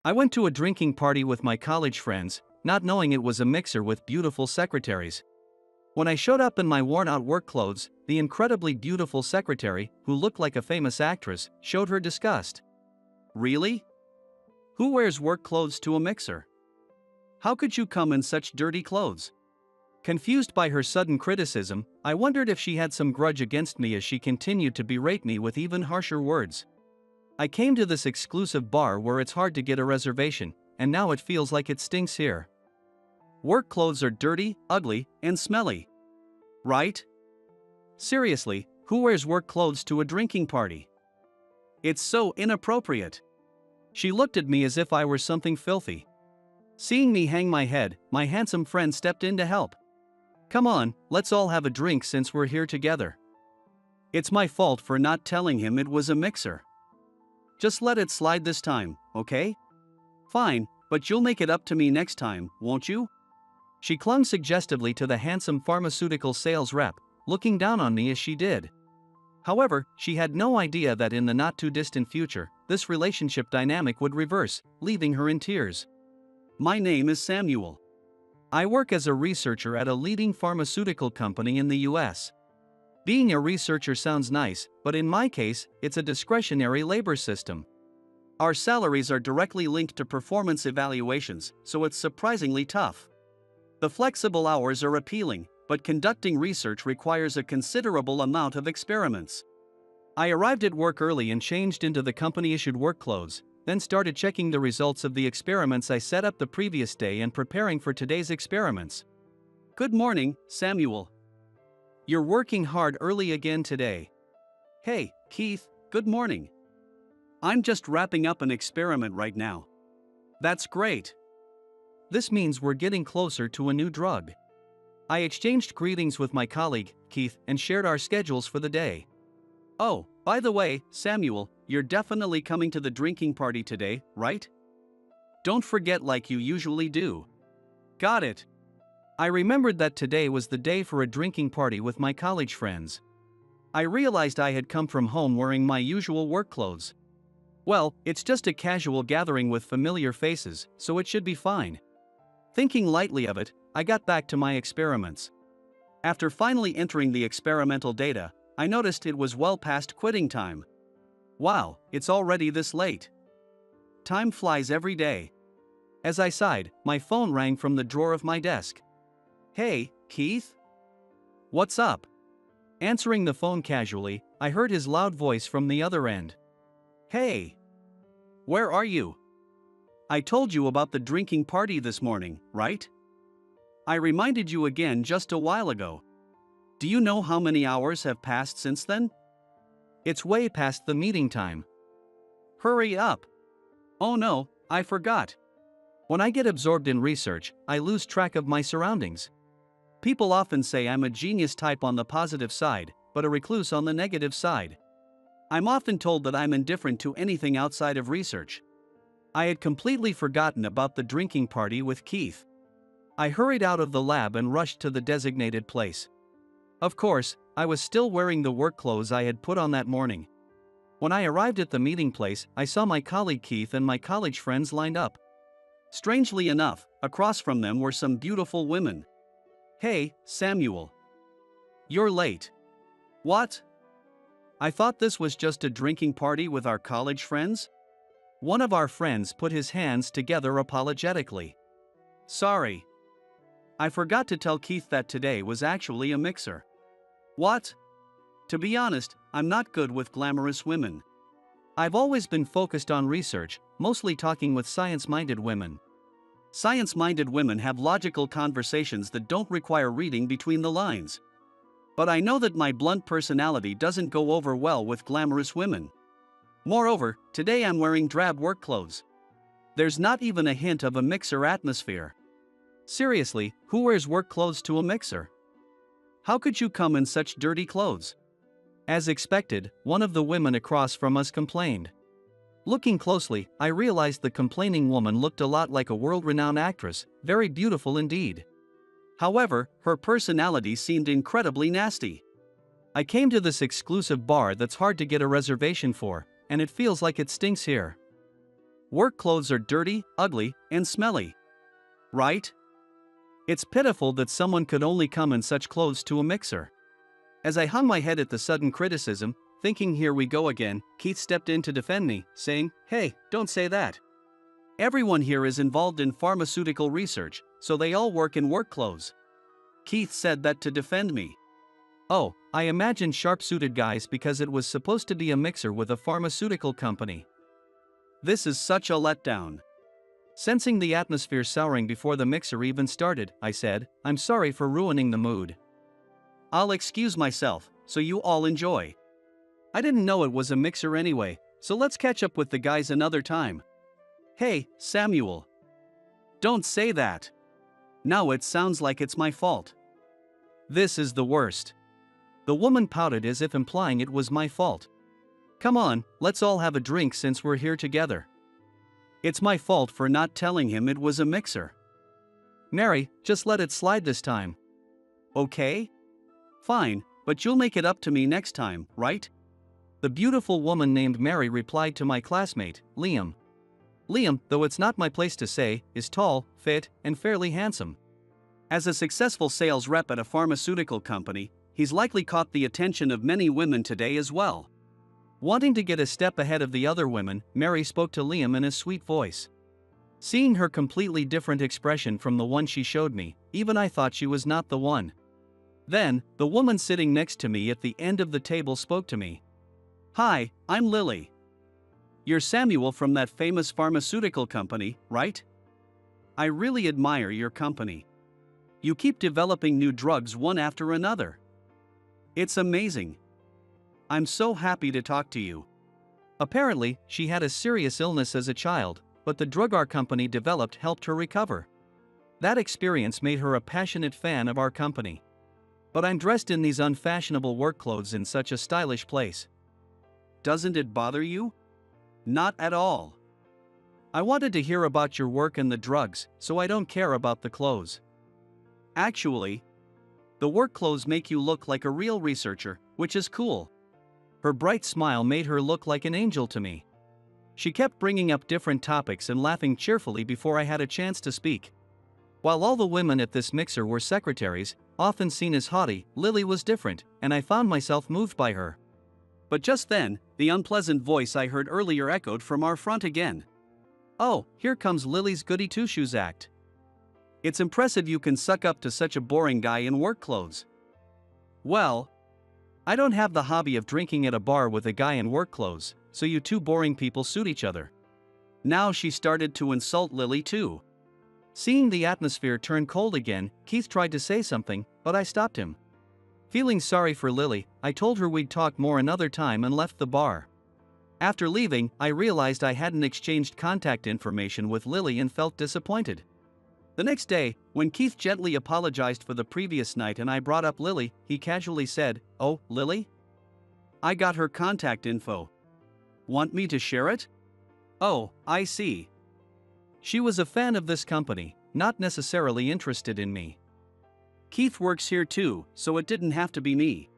I went to a drinking party with my college friends, not knowing it was a mixer with beautiful secretaries. When I showed up in my worn-out work clothes, the incredibly beautiful secretary, who looked like a famous actress, showed her disgust. Really? Who wears work clothes to a mixer? How could you come in such dirty clothes? Confused by her sudden criticism, I wondered if she had some grudge against me as she continued to berate me with even harsher words. I came to this exclusive bar where it's hard to get a reservation, and now it feels like it stinks here. Work clothes are dirty, ugly, and smelly. Right? Seriously, who wears work clothes to a drinking party? It's so inappropriate. She looked at me as if I were something filthy. Seeing me hang my head, my handsome friend stepped in to help. Come on, let's all have a drink since we're here together. It's my fault for not telling him it was a mixer. Just let it slide this time, okay? Fine, but you'll make it up to me next time, won't you? She clung suggestively to the handsome pharmaceutical sales rep, looking down on me as she did. However, she had no idea that in the not-too-distant future, this relationship dynamic would reverse, leaving her in tears. My name is Samuel. I work as a researcher at a leading pharmaceutical company in the US. Being a researcher sounds nice, but in my case, it's a discretionary labor system. Our salaries are directly linked to performance evaluations, so it's surprisingly tough. The flexible hours are appealing, but conducting research requires a considerable amount of experiments. I arrived at work early and changed into the company-issued work clothes, then started checking the results of the experiments I set up the previous day and preparing for today's experiments. Good morning, Samuel. You're working hard early again today. Hey, Keith, good morning. I'm just wrapping up an experiment right now. That's great. This means we're getting closer to a new drug. I exchanged greetings with my colleague, Keith, and shared our schedules for the day. Oh, by the way, Samuel, you're definitely coming to the drinking party today, right? Don't forget like you usually do. Got it. I remembered that today was the day for a drinking party with my college friends. I realized I had come from home wearing my usual work clothes. Well, it's just a casual gathering with familiar faces, so it should be fine. Thinking lightly of it, I got back to my experiments. After finally entering the experimental data, I noticed it was well past quitting time. Wow, it's already this late. Time flies every day. As I sighed, my phone rang from the drawer of my desk. Hey, Keith? What's up? Answering the phone casually, I heard his loud voice from the other end. Hey! Where are you? I told you about the drinking party this morning, right? I reminded you again just a while ago. Do you know how many hours have passed since then? It's way past the meeting time. Hurry up. Oh no, I forgot. When I get absorbed in research, I lose track of my surroundings. People often say I'm a genius type on the positive side, but a recluse on the negative side. I'm often told that I'm indifferent to anything outside of research. I had completely forgotten about the drinking party with Keith. I hurried out of the lab and rushed to the designated place. Of course, I was still wearing the work clothes I had put on that morning. When I arrived at the meeting place, I saw my colleague Keith and my college friends lined up. Strangely enough, across from them were some beautiful women. Hey, Samuel. You're late. What? I thought this was just a drinking party with our college friends? One of our friends put his hands together apologetically. Sorry. I forgot to tell Keith that today was actually a mixer. What? To be honest, I'm not good with glamorous women. I've always been focused on research, mostly talking with science-minded women. Science-minded women have logical conversations that don't require reading between the lines. But I know that my blunt personality doesn't go over well with glamorous women. Moreover, today I'm wearing drab work clothes. There's not even a hint of a mixer atmosphere. Seriously, who wears work clothes to a mixer? How could you come in such dirty clothes? As expected, one of the women across from us complained. Looking closely, I realized the complaining woman looked a lot like a world-renowned actress, very beautiful indeed. However, her personality seemed incredibly nasty. I came to this exclusive bar that's hard to get a reservation for, and it feels like it stinks here. Work clothes are dirty, ugly, and smelly. Right? It's pitiful that someone could only come in such clothes to a mixer. As I hung my head at the sudden criticism, thinking here we go again, Keith stepped in to defend me, saying, "Hey, don't say that. Everyone here is involved in pharmaceutical research, so they all work in work clothes." Keith said that to defend me. Oh, I imagined sharp-suited guys because it was supposed to be a mixer with a pharmaceutical company. This is such a letdown. Sensing the atmosphere souring before the mixer even started, I said, "I'm sorry for ruining the mood. I'll excuse myself, so you all enjoy. I didn't know it was a mixer anyway, so let's catch up with the guys another time." "Hey, Samuel. Don't say that. Now it sounds like it's my fault." This is the worst. The woman pouted as if implying it was my fault. "Come on, let's all have a drink since we're here together. It's my fault for not telling him it was a mixer. Mary, just let it slide this time." "Okay? Fine, but you'll make it up to me next time, right?" The beautiful woman named Mary replied to my classmate, Liam. Liam, though it's not my place to say, is tall, fit, and fairly handsome. As a successful sales rep at a pharmaceutical company, he's likely caught the attention of many women today as well. Wanting to get a step ahead of the other women, Mary spoke to Liam in a sweet voice. Seeing her completely different expression from the one she showed me, even I thought she was not the one. Then, the woman sitting next to me at the end of the table spoke to me. "Hi, I'm Lily. You're Samuel from that famous pharmaceutical company, right? I really admire your company. You keep developing new drugs one after another. It's amazing. I'm so happy to talk to you." Apparently, she had a serious illness as a child, but the drug our company developed helped her recover. That experience made her a passionate fan of our company. "But I'm dressed in these unfashionable work clothes in such a stylish place. Doesn't it bother you?" "Not at all. I wanted to hear about your work and the drugs, so I don't care about the clothes. Actually, the work clothes make you look like a real researcher, which is cool." Her bright smile made her look like an angel to me. She kept bringing up different topics and laughing cheerfully before I had a chance to speak. While all the women at this mixer were secretaries, often seen as haughty, Lily was different, and I found myself moved by her. But just then, the unpleasant voice I heard earlier echoed from our front again. "Oh, here comes Lily's goody two-shoes act. It's impressive you can suck up to such a boring guy in work clothes." "Well, I don't have the hobby of drinking at a bar with a guy in work clothes, so you two boring people suit each other." Now she started to insult Lily too. Seeing the atmosphere turn cold again, Keith tried to say something, but I stopped him. Feeling sorry for Lily, I told her we'd talk more another time and left the bar. After leaving, I realized I hadn't exchanged contact information with Lily and felt disappointed. The next day, when Keith gently apologized for the previous night and I brought up Lily, he casually said, "Oh, Lily? I got her contact info. Want me to share it?" "Oh, I see." She was a fan of this company, not necessarily interested in me. Keith works here too, so it didn't have to be me.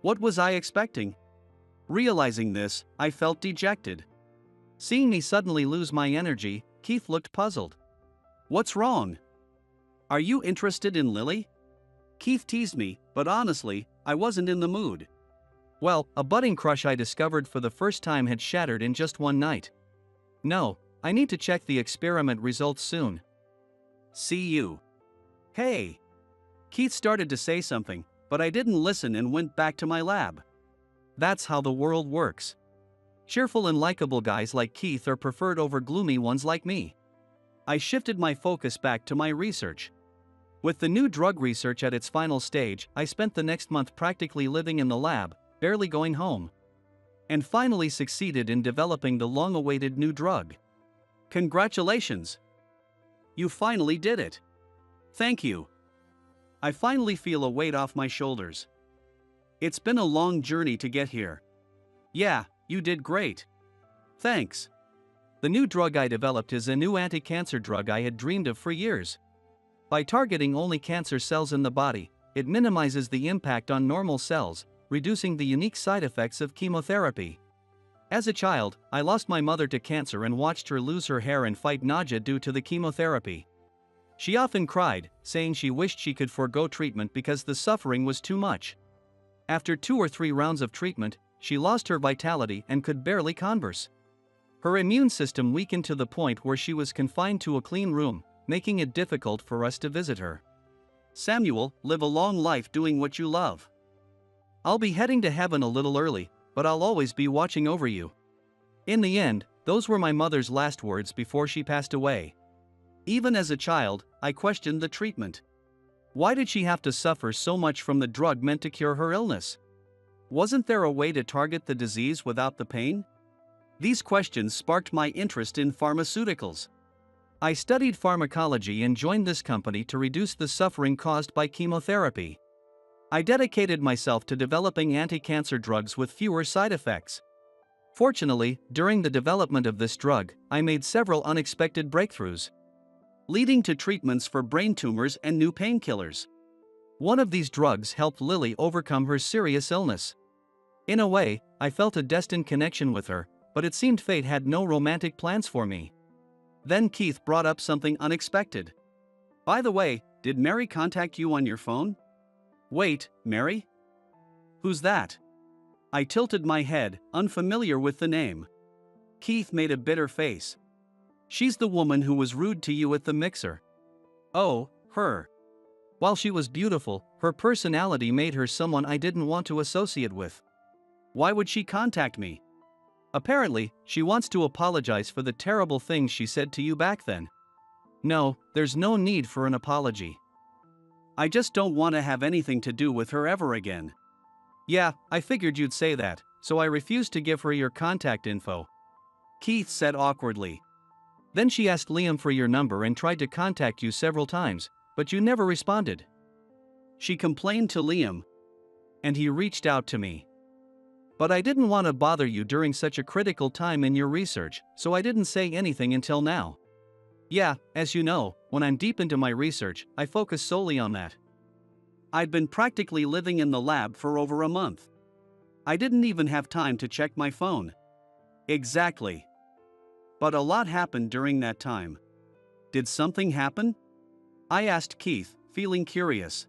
What was I expecting? Realizing this, I felt dejected. Seeing me suddenly lose my energy, Keith looked puzzled. "What's wrong? Are you interested in Lily?" Keith teased me, but honestly, I wasn't in the mood. Well, a budding crush I discovered for the first time had shattered in just one night. No, I need to check the experiment results soon. See you. Hey. Keith started to say something, but I didn't listen and went back to my lab. That's how the world works. Cheerful and likable guys like Keith are preferred over gloomy ones like me. I shifted my focus back to my research. With the new drug research at its final stage, I spent the next month practically living in the lab, barely going home. And finally succeeded in developing the long-awaited new drug. Congratulations! You finally did it. Thank you. I finally feel a weight off my shoulders. It's been a long journey to get here. Yeah, you did great. Thanks. The new drug I developed is a new anti-cancer drug I had dreamed of for years. By targeting only cancer cells in the body, it minimizes the impact on normal cells, reducing the unique side effects of chemotherapy. As a child, I lost my mother to cancer and watched her lose her hair and fight nausea due to the chemotherapy. She often cried, saying she wished she could forego treatment because the suffering was too much. After 2 or 3 rounds of treatment, she lost her vitality and could barely converse. Her immune system weakened to the point where she was confined to a clean room, making it difficult for us to visit her. Samuel, live a long life doing what you love. I'll be heading to heaven a little early, but I'll always be watching over you. In the end, those were my mother's last words before she passed away. Even as a child, I questioned the treatment. Why did she have to suffer so much from the drug meant to cure her illness? Wasn't there a way to target the disease without the pain? These questions sparked my interest in pharmaceuticals. I studied pharmacology and joined this company to reduce the suffering caused by chemotherapy. I dedicated myself to developing anti-cancer drugs with fewer side effects. Fortunately, during the development of this drug, I made several unexpected breakthroughs, leading to treatments for brain tumors and new painkillers. One of these drugs helped Lily overcome her serious illness. In a way, I felt a destined connection with her, but it seemed fate had no romantic plans for me. Then Keith brought up something unexpected. By the way, did Mary contact you on your phone? Wait, Mary? Who's that? I tilted my head, unfamiliar with the name. Keith made a bitter face. She's the woman who was rude to you at the mixer. Oh, her. While she was beautiful, her personality made her someone I didn't want to associate with. Why would she contact me? Apparently, she wants to apologize for the terrible things she said to you back then. No, there's no need for an apology. I just don't want to have anything to do with her ever again. Yeah, I figured you'd say that, so I refused to give her your contact info. Keith said awkwardly. Then she asked Liam for your number and tried to contact you several times, but you never responded. She complained to Liam, and he reached out to me. But I didn't want to bother you during such a critical time in your research, so I didn't say anything until now. Yeah, as you know, when I'm deep into my research, I focus solely on that. I'd been practically living in the lab for over a month. I didn't even have time to check my phone. Exactly. But a lot happened during that time. Did something happen? I asked Keith, feeling curious.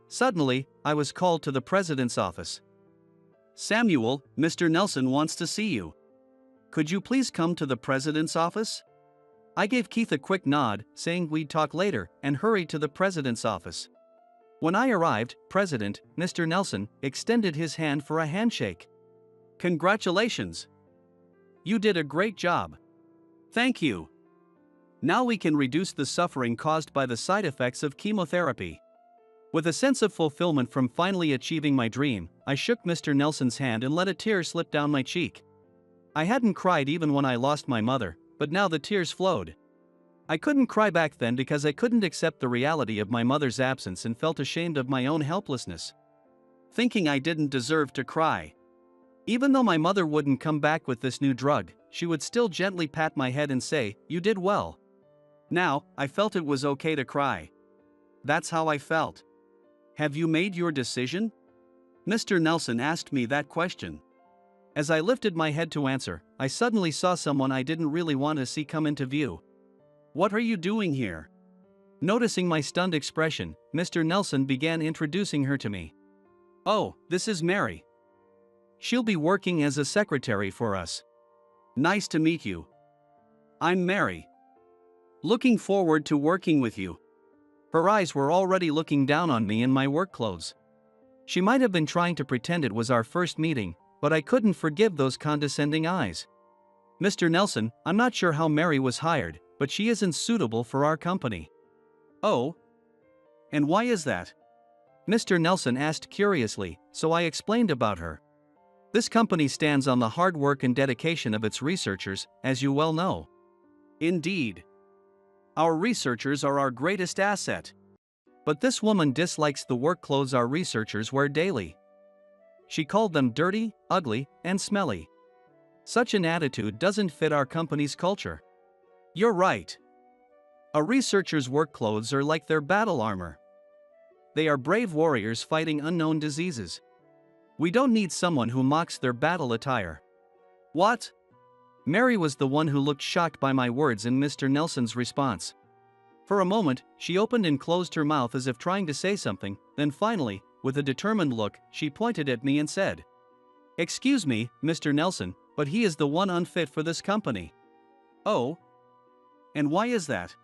Suddenly, I was called to the president's office. Samuel, Mr. Nelson wants to see you. Could you please come to the president's office? I gave Keith a quick nod, saying we'd talk later, and hurried to the president's office. When I arrived, President, Mr. Nelson, extended his hand for a handshake. Congratulations. You did a great job. Thank you. Now we can reduce the suffering caused by the side effects of chemotherapy. With a sense of fulfillment from finally achieving my dream, I shook Mr. Nelson's hand and let a tear slip down my cheek. I hadn't cried even when I lost my mother, but now the tears flowed. I couldn't cry back then because I couldn't accept the reality of my mother's absence and felt ashamed of my own helplessness, thinking I didn't deserve to cry. Even though my mother wouldn't come back with this new drug, she would still gently pat my head and say, "You did well." Now, I felt it was okay to cry. That's how I felt. Have you made your decision? Mr. Nelson asked me that question. As I lifted my head to answer, I suddenly saw someone I didn't really want to see come into view. What are you doing here? Noticing my stunned expression, Mr. Nelson began introducing her to me. Oh, this is Mary. She'll be working as a secretary for us. Nice to meet you. I'm Mary. Looking forward to working with you. Her eyes were already looking down on me in my work clothes. She might have been trying to pretend it was our first meeting, but I couldn't forgive those condescending eyes. Mr. Nelson, I'm not sure how Mary was hired, but she isn't suitable for our company. Oh? And why is that? Mr. Nelson asked curiously, so I explained about her. This company stands on the hard work and dedication of its researchers, as you well know. Indeed. Our researchers are our greatest asset. But this woman dislikes the work clothes our researchers wear daily. She called them dirty, ugly, and smelly. Such an attitude doesn't fit our company's culture. You're right. A researcher's work clothes are like their battle armor. They are brave warriors fighting unknown diseases. We don't need someone who mocks their battle attire. What? Mary was the one who looked shocked by my words and Mr. Nelson's response. For a moment, she opened and closed her mouth as if trying to say something, then finally, with a determined look, she pointed at me and said, "Excuse me, Mr. Nelson, but he is the one unfit for this company." "Oh? And why is that?"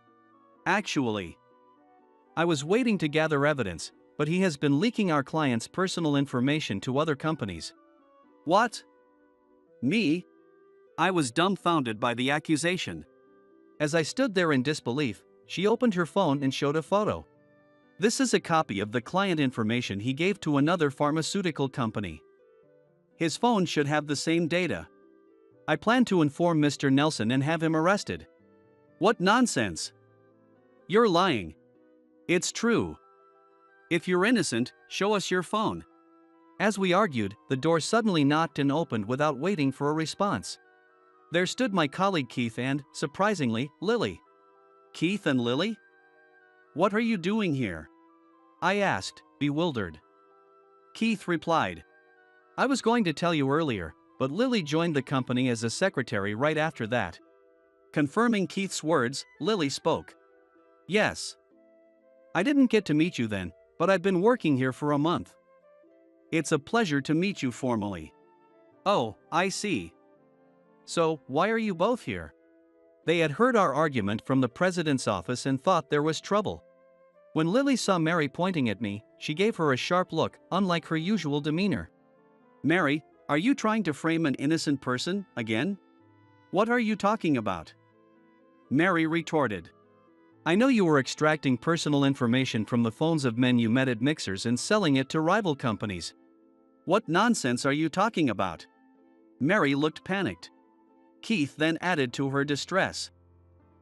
"Actually, I was waiting to gather evidence, but he has been leaking our clients' personal information to other companies." "What? Me?" I was dumbfounded by the accusation. As I stood there in disbelief, she opened her phone and showed a photo. "This is a copy of the client information he gave to another pharmaceutical company. His phone should have the same data. I plan to inform Mr. Nelson and have him arrested." "What nonsense! You're lying." "It's true. If you're innocent, show us your phone." As we argued, the door suddenly knocked and opened without waiting for a response. There stood my colleague Keith and, surprisingly, Lily. "Keith and Lily? What are you doing here?" I asked, bewildered. Keith replied, "I was going to tell you earlier, but Lily joined the company as a secretary right after that." Confirming Keith's words, Lily spoke. "Yes. I didn't get to meet you then, but I've been working here for a month. It's a pleasure to meet you formally." "Oh, I see. So, why are you both here?" They had heard our argument from the president's office and thought there was trouble. When Lily saw Mary pointing at me, she gave her a sharp look, unlike her usual demeanor. "Mary, are you trying to frame an innocent person, again? What are you talking about?" Mary retorted, "I know you were extracting personal information from the phones of men you met at mixers and selling it to rival companies." "What nonsense are you talking about?" Mary looked panicked. Keith then added to her distress.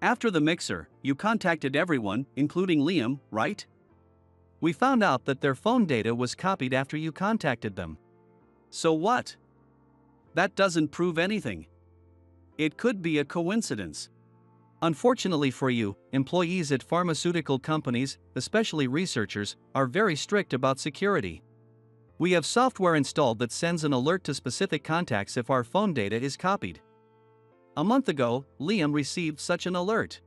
"After the mixer, you contacted everyone, including Liam, right? We found out that their phone data was copied after you contacted them." "So what? That doesn't prove anything. It could be a coincidence." Unfortunately for you, employees at pharmaceutical companies, especially researchers, are very strict about security. We have software installed that sends an alert to specific contacts if our phone data is copied. A month ago, Liam received such an alert.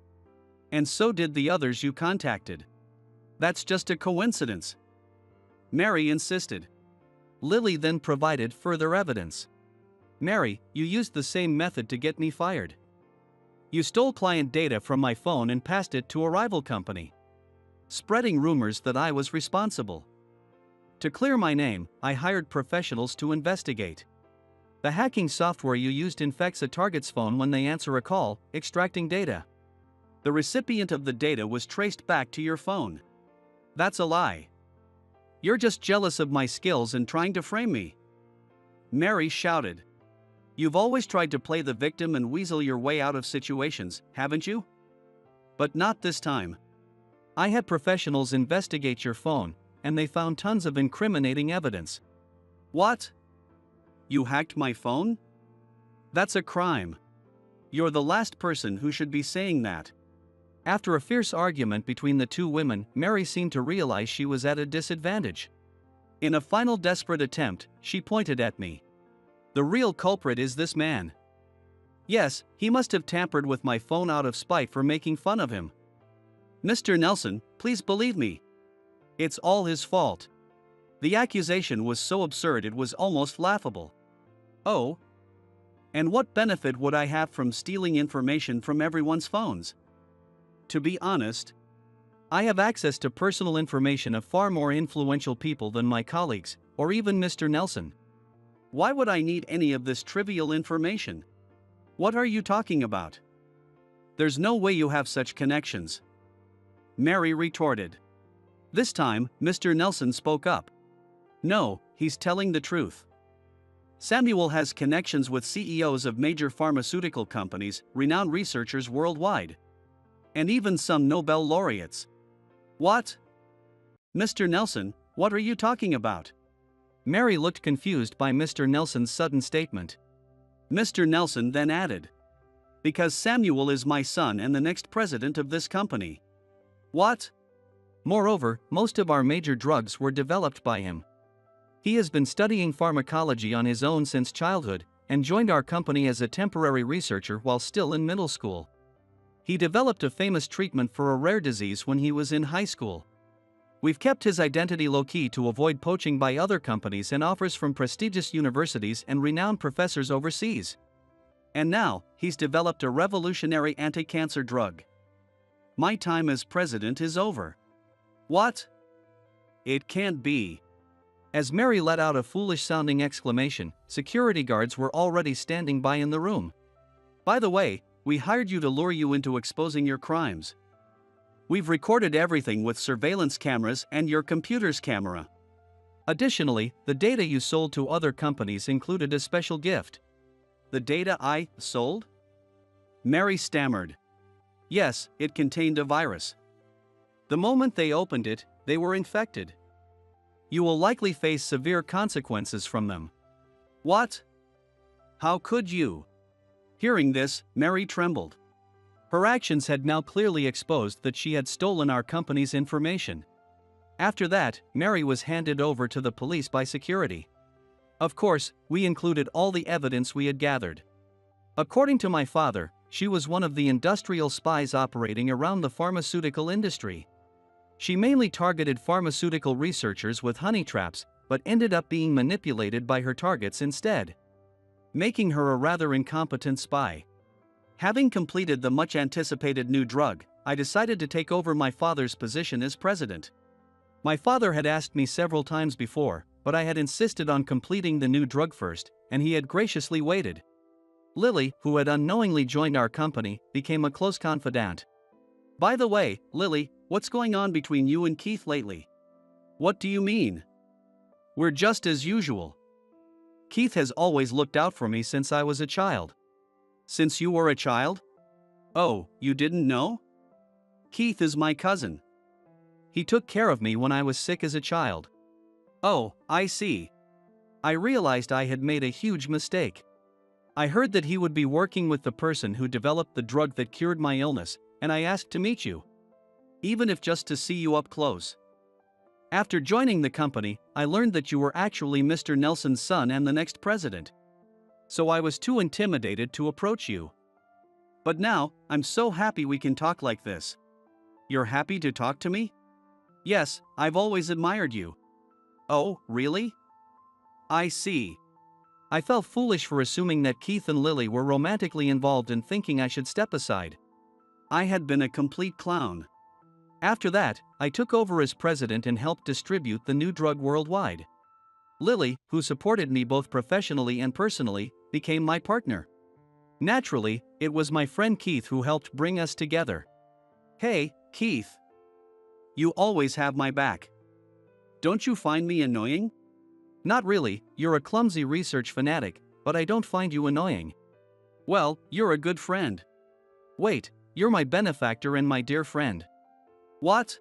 And so did the others you contacted. That's just a coincidence." Mary insisted. Lily then provided further evidence. "Mary, you used the same method to get me fired. You stole client data from my phone and passed it to a rival company, spreading rumors that I was responsible. To clear my name, I hired professionals to investigate. The hacking software you used infects a target's phone when they answer a call, extracting data. The recipient of the data was traced back to your phone. That's a lie. You're just jealous of my skills and trying to frame me." Mary shouted. "You've always tried to play the victim and weasel your way out of situations, haven't you? But not this time. I had professionals investigate your phone, and they found tons of incriminating evidence." "What? You hacked my phone? That's a crime. You're the last person who should be saying that." After a fierce argument between the two women, Mary seemed to realize she was at a disadvantage. In a final desperate attempt, she pointed at me. "The real culprit is this man. Yes, he must have tampered with my phone out of spite for making fun of him. Mr. Nelson, please believe me. It's all his fault." The accusation was so absurd it was almost laughable. "Oh? And what benefit would I have from stealing information from everyone's phones? To be honest, I have access to personal information of far more influential people than my colleagues, or even Mr. Nelson. Why would I need any of this trivial information? What are you talking about? There's no way you have such connections." Mary retorted. This time, Mr. Nelson spoke up. "No, he's telling the truth. Samuel has connections with CEOs of major pharmaceutical companies, renowned researchers worldwide, and even some Nobel laureates." "What? Mr. Nelson, what are you talking about?" Mary looked confused by Mr. Nelson's sudden statement. Mr. Nelson then added, "Because Samuel is my son and the next president of this company." "What?" "Moreover, most of our major drugs were developed by him. He has been studying pharmacology on his own since childhood, and joined our company as a temporary researcher while still in middle school. He developed a famous treatment for a rare disease when he was in high school. We've kept his identity low-key to avoid poaching by other companies and offers from prestigious universities and renowned professors overseas. And now, he's developed a revolutionary anti-cancer drug. My time as president is over. What? It can't be. As Mary let out a foolish-sounding exclamation, security guards were already standing by in the room. By the way, we hired you to lure you into exposing your crimes. We've recorded everything with surveillance cameras and your computer's camera. Additionally, the data you sold to other companies included a special gift. The data I sold? Mary stammered. Yes, it contained a virus. The moment they opened it, they were infected. You will likely face severe consequences from them. What? How could you? Hearing this, Mary trembled. Her actions had now clearly exposed that she had stolen our company's information. After that, Mary was handed over to the police by security. Of course, we included all the evidence we had gathered. According to my father, she was one of the industrial spies operating around the pharmaceutical industry. She mainly targeted pharmaceutical researchers with honey traps, but ended up being manipulated by her targets instead, making her a rather incompetent spy. Having completed the much-anticipated new drug, I decided to take over my father's position as president. My father had asked me several times before, but I had insisted on completing the new drug first, and he had graciously waited. Lily, who had unknowingly joined our company, became a close confidant. By the way, Lily, what's going on between you and Keith lately? What do you mean? We're just as usual. Keith has always looked out for me since I was a child. Since you were a child? Oh, you didn't know? Keith is my cousin. He took care of me when I was sick as a child. Oh, I see. I realized I had made a huge mistake. I heard that he would be working with the person who developed the drug that cured my illness, and I asked to meet you. Even if just to see you up close. After joining the company, I learned that you were actually Mr. Nelson's son and the next president. So I was too intimidated to approach you. But now, I'm so happy we can talk like this. You're happy to talk to me? Yes, I've always admired you. Oh, really? I see. I felt foolish for assuming that Keith and Lily were romantically involved and thinking I should step aside. I had been a complete clown. After that, I took over as president and helped distribute the new drug worldwide. Lily, who supported me both professionally and personally, became my partner. Naturally, it was my friend Keith who helped bring us together. Hey, Keith. You always have my back. Don't you find me annoying? Not really, you're a clumsy research fanatic, but I don't find you annoying. Well, you're a good friend. Wait, you're my benefactor and my dear friend. What?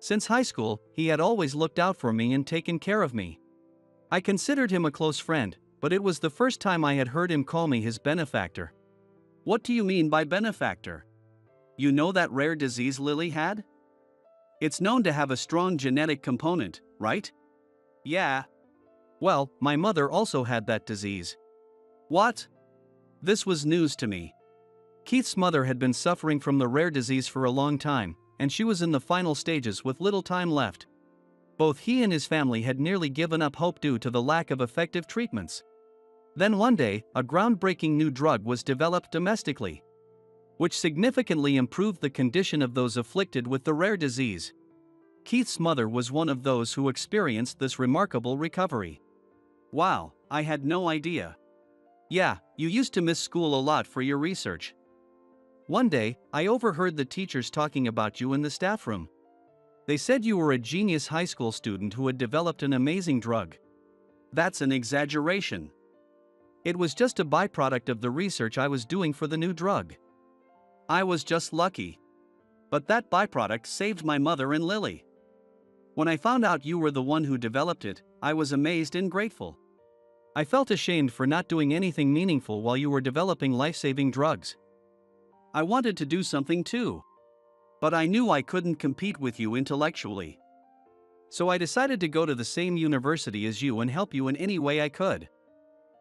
Since high school, he had always looked out for me and taken care of me. I considered him a close friend, but it was the first time I had heard him call me his benefactor. What do you mean by benefactor? You know that rare disease Lily had? It's known to have a strong genetic component, right? Yeah. Well, my mother also had that disease. What? This was news to me. Keith's mother had been suffering from the rare disease for a long time, and she was in the final stages with little time left. Both he and his family had nearly given up hope due to the lack of effective treatments. Then one day, a groundbreaking new drug was developed domestically, which significantly improved the condition of those afflicted with the rare disease. Keith's mother was one of those who experienced this remarkable recovery. Wow, I had no idea. Yeah, you used to miss school a lot for your research. One day, I overheard the teachers talking about you in the staff room. They said you were a genius high school student who had developed an amazing drug. That's an exaggeration. It was just a byproduct of the research I was doing for the new drug. I was just lucky. But that byproduct saved my mother and Lily. When I found out you were the one who developed it, I was amazed and grateful. I felt ashamed for not doing anything meaningful while you were developing life-saving drugs. I wanted to do something too. But I knew I couldn't compete with you intellectually. So I decided to go to the same university as you and help you in any way I could.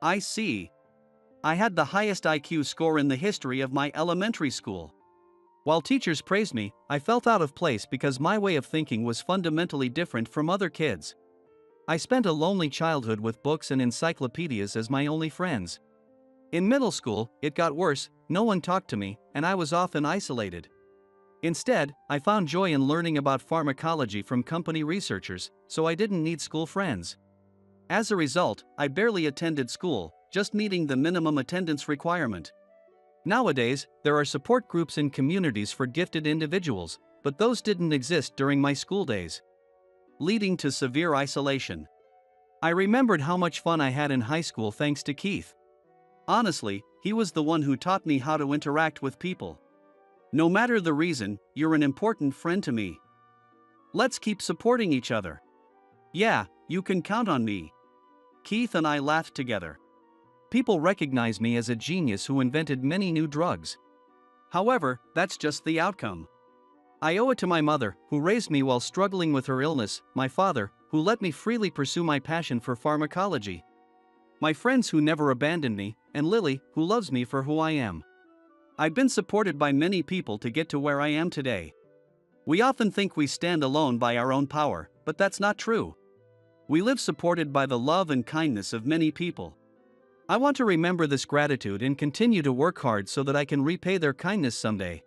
I see. I had the highest IQ score in the history of my elementary school. While teachers praised me, I felt out of place because my way of thinking was fundamentally different from other kids. I spent a lonely childhood with books and encyclopedias as my only friends. In middle school, it got worse, no one talked to me, and I was often isolated. Instead, I found joy in learning about pharmacology from company researchers, so I didn't need school friends. As a result, I barely attended school, just meeting the minimum attendance requirement. Nowadays, there are support groups and communities for gifted individuals, but those didn't exist during my school days, leading to severe isolation. I remembered how much fun I had in high school thanks to Keith. Honestly, he was the one who taught me how to interact with people. No matter the reason, you're an important friend to me. Let's keep supporting each other. Yeah, you can count on me. Keith and I laughed together. People recognize me as a genius who invented many new drugs. However, that's just the outcome. I owe it to my mother, who raised me while struggling with her illness, my father, who let me freely pursue my passion for pharmacology, my friends who never abandoned me, and Lily, who loves me for who I am. I've been supported by many people to get to where I am today. We often think we stand alone by our own power, but that's not true. We live supported by the love and kindness of many people. I want to remember this gratitude and continue to work hard so that I can repay their kindness someday.